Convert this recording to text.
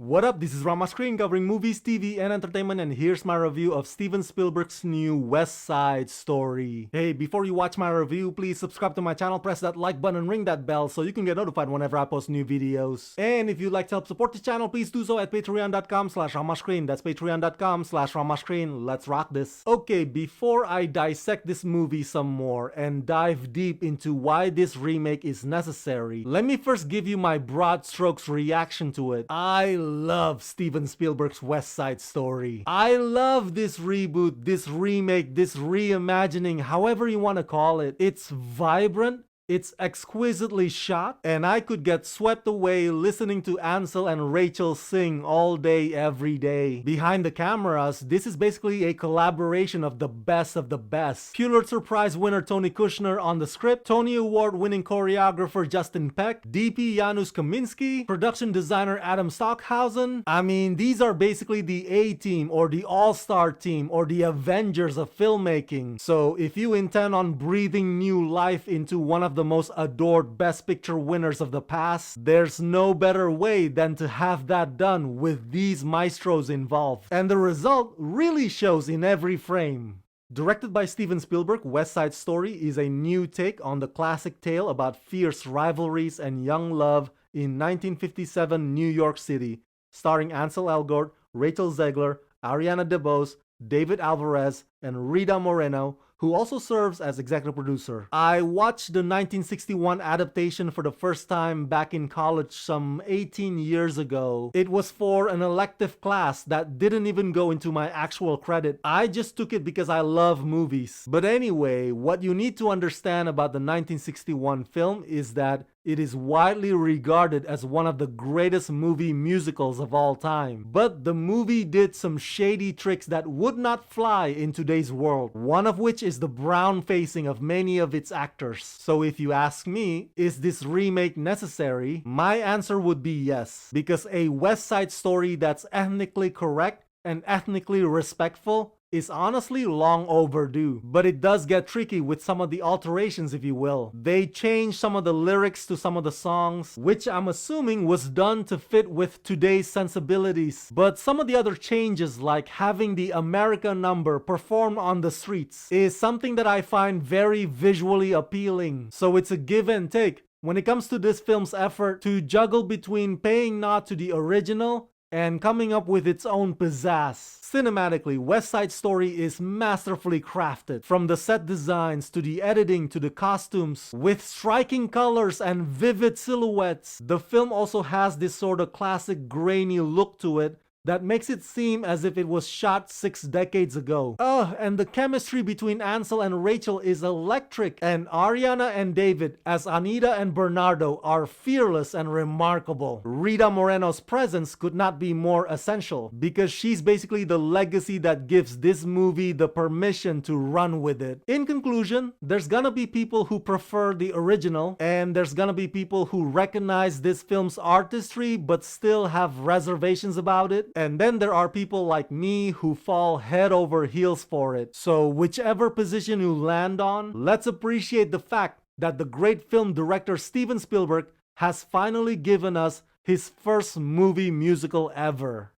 What up, this is Rama Screen covering movies, TV, and entertainment, and here's my review of Steven Spielberg's new West Side Story. Hey, before you watch my review, please subscribe to my channel, press that like button, and ring that bell so you can get notified whenever I post new videos. And if you'd like to help support the channel, please do so at patreon.com/ramascreen. That's patreon.com/ramascreen. Let's rock this. Okay, before I dissect this movie some more and dive deep into why this remake is necessary, let me first give you my broad strokes reaction to it. I love Steven Spielberg's West Side Story. I love this reboot, this remake, this reimagining, however you want to call it. It's vibrant. It's exquisitely shot, and I could get swept away listening to Ansel and Rachel sing all day, every day. Behind the cameras, this is basically a collaboration of the best of the best. Pulitzer Prize winner Tony Kushner on the script, Tony Award-winning choreographer Justin Peck, DP Janusz Kaminski, production designer Adam Stockhausen. I mean, these are basically the A-team or the all-star team or the Avengers of filmmaking. So if you intend on breathing new life into one of the most adored Best Picture winners of the past, there's no better way than to have that done with these maestros involved. And the result really shows in every frame. Directed by Steven Spielberg, West Side Story is a new take on the classic tale about fierce rivalries and young love in 1957 New York City, starring Ansel Elgort, Rachel Zegler, Ariana DeBose, David Alvarez, and Rita Moreno, who also serves as executive producer. I watched the 1961 adaptation for the first time back in college some 18 years ago. It was for an elective class that didn't even go into my actual credit. I just took it because I love movies. But anyway, what you need to understand about the 1961 film is that it is widely regarded as one of the greatest movie musicals of all time. But the movie did some shady tricks that would not fly in today's world, one of which is the brown facing of many of its actors. So if you ask me, is this remake necessary? My answer would be yes, because a West Side Story that's ethnically correct and ethnically respectful is honestly long overdue. But it does get tricky with some of the alterations, if you will. They changed some of the lyrics to some of the songs, which I'm assuming was done to fit with today's sensibilities. But some of the other changes, like having the America number performed on the streets, is something that I find very visually appealing. So it's a give and take when it comes to this film's effort to juggle between paying nod to the original and coming up with its own pizzazz. Cinematically, West Side Story is masterfully crafted, from the set designs to the editing to the costumes, with striking colors and vivid silhouettes. The film also has this sort of classic grainy look to it that makes it seem as if it was shot 6 decades ago. And the chemistry between Ansel and Rachel is electric, and Ariana and David as Anita and Bernardo are fearless and remarkable. Rita Moreno's presence could not be more essential, because she's basically the legacy that gives this movie the permission to run with it. In conclusion, there's gonna be people who prefer the original, and there's gonna be people who recognize this film's artistry but still have reservations about it. And then there are people like me who fall head over heels for it. So whichever position you land on, let's appreciate the fact that the great film director Steven Spielberg has finally given us his first movie musical ever.